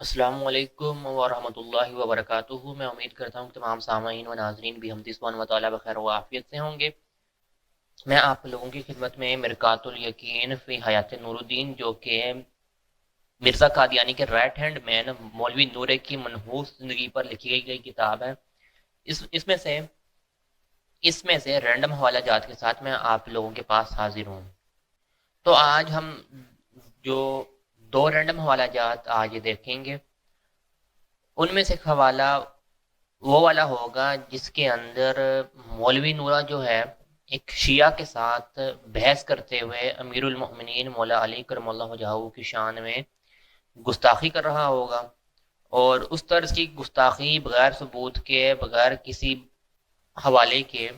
अस्सलामु अलैकुम वरहमतुल्लाहि वबरकातुहू। मैं उम्मीद करता हूँ कि तमाम सामाईन व नाज़रीन भी हमदी सुब्हानहू व तआला बखैर व आफियत से होंगे। मैं आप लोगों की खिदमत में मिरकातुल यकीन फ़ी हयात नूरुद्दीन, जो कि मिर्ज़ा कादियानी के राइट हैंड मैन मौलवी नूरे की मनहूस ज़िंदगी पर लिखी गई किताब है। इसमें से रैंडम हवाला जात के साथ मैं आप लोगों के पास हाजिर हूँ। तो आज हम जो दो रैंडम हवाला जात आज देखेंगे, उनमें से एक हवाला वो वाला होगा जिसके अंदर मौलवी नूरा जो है एक शिया के साथ बहस करते हुए अमीरुल मोमिनीन मौला अली करमल्लाहु वजहहू की शान में गुस्ताखी कर रहा होगा। और उस तर्ज की गुस्ताखी बगैर सबूत के, बगैर किसी हवाले के,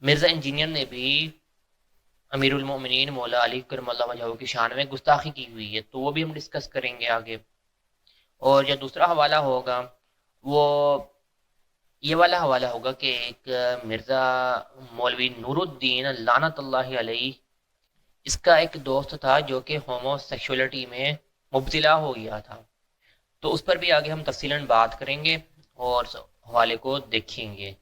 मिर्ज़ा इंजीनियर ने भी अमीरुल मोमिनीन मौला अली करमल्लाहु वजहहू की शान में गुस्ताखी की हुई है। तो वो भी हम डिस्कस करेंगे आगे। और जो दूसरा हवाला होगा वो ये वाला हवाला होगा कि एक मिर्ज़ा मौलवी नूरुद्दीन लानतुल्लाहि अलैह, इसका एक दोस्त था जो कि होमोसेक्सुअलिटी में मुब्तला हो गया था। तो उस पर भी आगे हम तफसीलन बात करेंगे और हवाले को देखेंगे।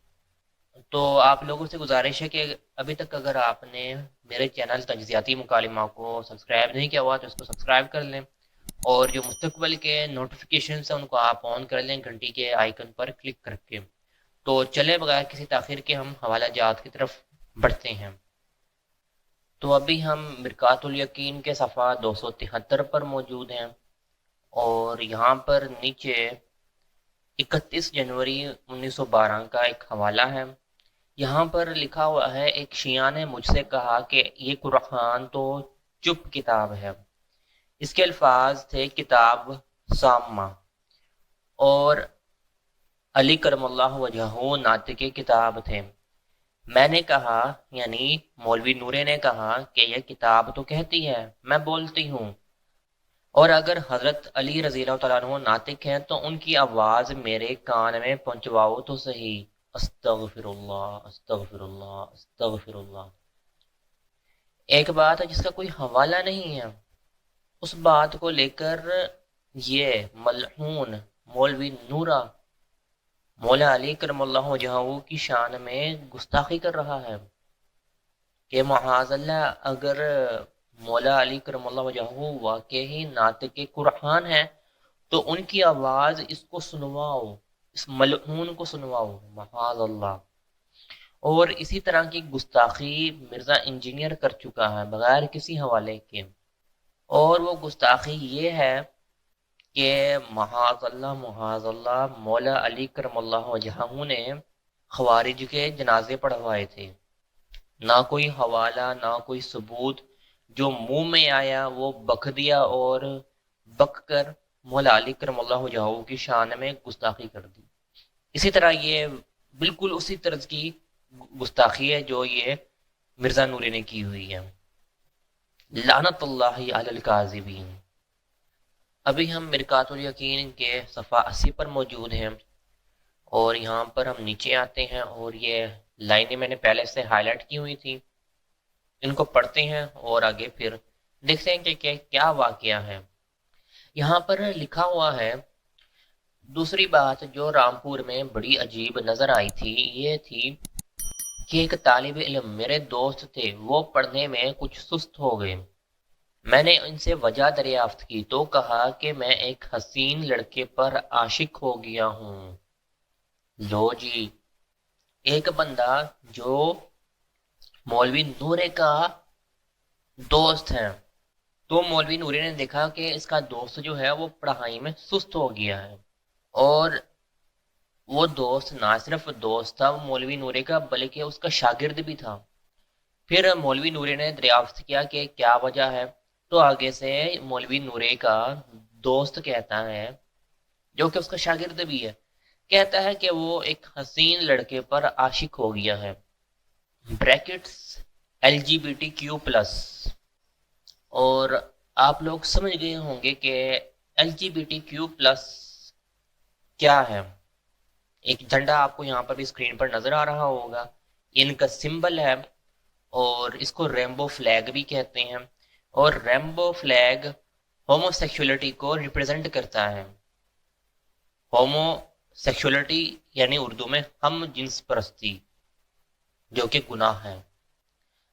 तो आप लोगों से गुजारिश है कि अभी तक अगर आपने मेरे चैनल तजज़ियाती मुकालिमा को सब्सक्राइब नहीं किया हुआ तो इसको सब्सक्राइब कर लें, और जो मुस्तकबिल के नोटिफिकेशन हैं उनको आप ऑन कर लें घंटी के आइकन पर क्लिक करके। तो चले बगैर किसी ताखिर के हम हवाला जात की तरफ बढ़ते हैं। तो अभी हम मिरकातुल यकीन के सफ़ा 273 पर मौजूद हैं, और यहाँ पर नीचे 31 जनवरी 1912 का एक हवाला है। यहाँ पर लिखा हुआ है, एक शिया ने मुझसे कहा कि ये कुरान तो चुप किताब है। इसके अल्फाज थे किताब सामा, और अली करमल्लाहु वजहहू नातिक़ किताब थे। मैंने कहा, यानी मौलवी नूरे ने कहा कि यह किताब तो कहती है, मैं बोलती हूँ, और अगर हज़रत अली रज़ी अल्लाह तआला अन्हु नातिक हैं तो उनकी आवाज़ मेरे कान में पहुँचवाओ तो सही। अस्तगफिरुल्लाह अस्तगफिरुल्लाह अस्तगफिरुल्लाह। एक बात है जिसका कोई हवाला नहीं है, उस बात को लेकर ये मलऊन मौलवी नूरा मौला अली करमल्लाहु वजहहू की शान में गुस्ताखी कर रहा है कि महाज़ल्लाह, अगर मौला अली करमल्लाहु वजहहू वाकई ही नातिक़ कुरान है तो उनकी आवाज़ इसको सुनवाओ, इस मलऊन को सुनवाओ, महाज़ल्लाह। और इसी तरह की गुस्ताखी मिर्ज़ा इंजीनियर कर चुका है बगैर किसी हवाले के। और वो गुस्ताखी ये है कि महाज़ल्लाह महाज़ल्लाह, मौला अली करमल्लाहु वजहहू ने खवारिज के जनाजे पढ़वाए थे। ना कोई हवाला, ना कोई सबूत, जो मुंह में आया वो बक दिया, और बक कर मौला अली करमल्लाहु वजहहू की शान में गुस्ताखी कर दी। इसी तरह ये बिल्कुल उसी तरह की गुस्ताखी है जो ये मिर्ज़ा नूरी ने की हुई है। लानतुल्लाहि अलल काज़िबीन। अभी हम मिरकातुल यकीन के सफ़ा 80 पर मौजूद हैं, और यहाँ पर हम नीचे आते हैं, और ये लाइनें मैंने पहले से हाईलाइट की हुई थी, इनको पढ़ते हैं और आगे फिर देखते हैं कि क्या वाकया है। यहाँ पर लिखा हुआ है, दूसरी बात जो रामपुर में बड़ी अजीब नज़र आई थी ये थी कि एक तालिब इल्म, मेरे दोस्त थे, वो पढ़ने में कुछ सुस्त हो गए। मैंने इनसे वजह दरियाफ्त की तो कहा कि मैं एक हसीन लड़के पर आशिक हो गया हूँ। लो जी, एक बंदा जो मौलवी नूरे का दोस्त है, तो मौलवी नूरे ने देखा कि इसका दोस्त जो है वो पढ़ाई में सुस्त हो गया है। और वो दोस्त ना सिर्फ दोस्त था वो मौलवी नूरे का, बल्कि उसका शागिर्द भी था। फिर मौलवी नूरे ने दरियाफ्त किया कि क्या वजह है, तो आगे से मौलवी नूरे का दोस्त कहता है, जो कि उसका शागिर्द भी है, कहता है कि वो एक हसीन लड़के पर आशिक हो गया है। Brackets LGBTQ+। और आप लोग समझ गए होंगे कि LGBTQ+ क्या है। एक झंडा आपको यहाँ पर भी स्क्रीन पर नजर आ रहा होगा, इनका सिंबल है, और इसको रेनबो फ्लैग भी कहते हैं। और रेनबो फ्लैग होमोसेक्सुअलिटी को रिप्रेजेंट करता है। ہومو سیکشولیٹی یعنی اردو میں ہم جنس پرستی، جو کہ گناہ ہے۔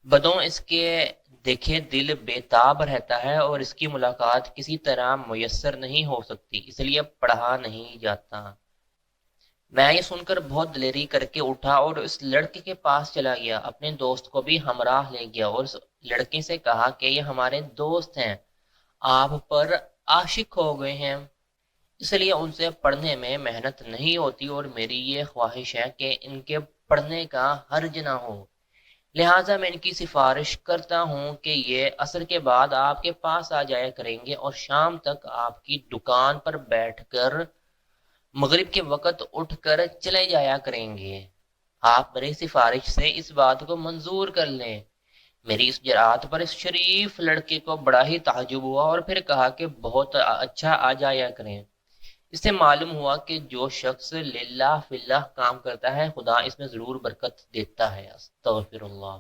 بدوں اس کے دیکھے دل بے تاب رہتا ہے اور اس کی ملاقات کسی طرح میسر نہیں ہو سکتی، اس لیے پڑھا نہیں جاتا۔ میں یہ سن کر بہت دلیری کر کے اٹھا اور اس لڑکے کے پاس چلا گیا، اپنے دوست کو بھی ہمراہ لے گیا اور اس لڑکے سے کہا کہ یہ ہمارے دوست ہیں، آپ پر عاشق ہو گئے ہیں، اس لیے ان سے پڑھنے میں محنت نہیں ہوتی اور میری یہ خواہش ہے کہ ان کے پڑھنے کا حرج نہ ہو، لہٰذا میں ان کی سفارش کرتا ہوں کہ یہ عصر کے بعد آپ کے پاس آ جایا کریں گے اور شام تک آپ کی دکان پر بیٹھ کر مغرب کے وقت اٹھ کر چلے جایا کریں گے۔ آپ میری سفارش سے اس بات کو منظور کر لیں۔ میری اس جرات پر اس شریف لڑکے کو بڑا ہی تعجب ہوا اور پھر کہا کہ بہت اچھا، آ جایا کریں۔ اس سے معلوم ہوا کہ جو شخص للہ فی اللہ کام کرتا ہے خدا اس میں ضرور برکت دیتا ہے۔ استغفر اللہ۔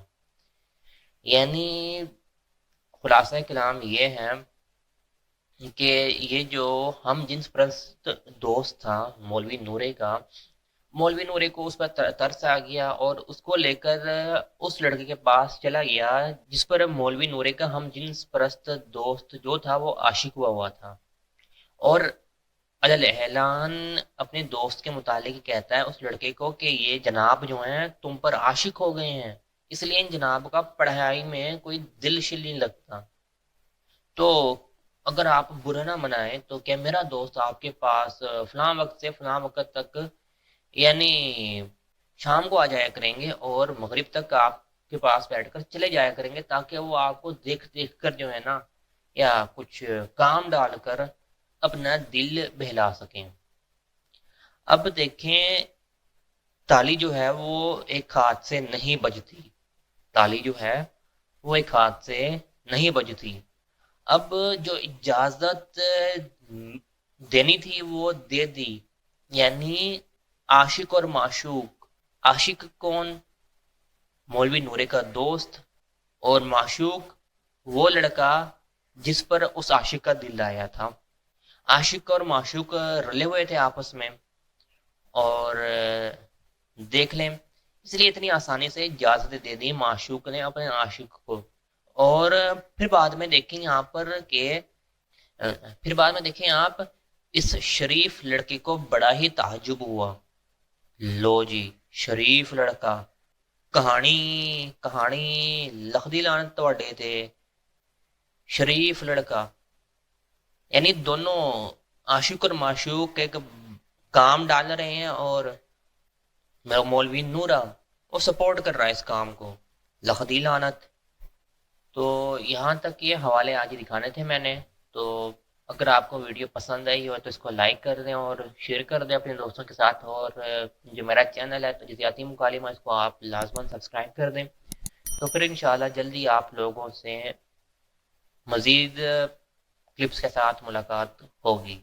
یعنی خلاصہ کلام یہ ہے کہ یہ جو ہم جنس پرست دوست تھا مولوی نورے کا، مولوی نورے کو اس پر ترس آ گیا اور اس کو لے کر اس لڑکے کے پاس چلا گیا جس پر مولوی نورے کا ہم جنس پرست دوست جو تھا وہ عاشق ہوا تھا، اور علی اعلان اپنے دوست کے متعلق کہتا ہے اس لڑکے کو کہ یہ جناب جو ہیں تم پر عاشق ہو گئے ہیں، اس لیے ان جناب کا پڑھائی میں کوئی دل شل نہیں لگتا، تو اگر آپ برا نہ منائیں تو کیا میرا دوست آپ کے پاس فلاں وقت سے فلاں وقت تک یعنی شام کو آ جایا کریں گے اور مغرب تک آپ کے پاس بیٹھ کر چلے جایا کریں گے، تاکہ وہ آپ کو دیکھ دیکھ کر جو ہے نا یا کچھ کام ڈال کر اپنا دل بہلا سکیں۔ اب دیکھیں، تالی جو ہے وہ ایک ہاتھ سے نہیں بجتی، تالی جو ہے وہ ایک ہاتھ سے نہیں بجتی۔ اب جو اجازت دینی تھی وہ دے دی، یعنی عاشق اور معشوق، عاشق کون؟ مولوی نورے کا دوست، اور معشوق وہ لڑکا جس پر اس عاشق کا دل آیا تھا۔ عاشق اور معشوق رلے ہوئے تھے آپس میں، اور دیکھ لیں اس لیے اتنی آسانی سے اجازت دے دی معشوق نے اپنے عاشق کو، اور پھر بعد میں دیکھیں یہاں پر کہ پھر بعد میں دیکھیں آپ اس شریف لڑکے کو بڑا ہی تعجب ہوا، لو جی شریف لڑکا، کہانی کہانی لکھدی لعنت تواڈے تے، شریف لڑکا، یعنی دونوں عاشق اور معشوق ایک کام ڈال رہے ہیں اور مولوی نورا وہ سپورٹ کر رہا ہے اس کام کو، لکھدی لعنت۔ تو یہاں تک یہ حوالے آج دکھانے تھے میں نے، تو اگر آپ کو ویڈیو پسند آئی ہو تو اس کو لائک کر دیں اور شیئر کر دیں اپنے دوستوں کے ساتھ، اور جو میرا چینل ہے تجزیاتی مکالمہ اس کو آپ لازماً سبسکرائب کر دیں، تو پھر انشاءاللہ جلدی آپ لوگوں سے مزید کلپس کے ساتھ ملاقات ہوگی۔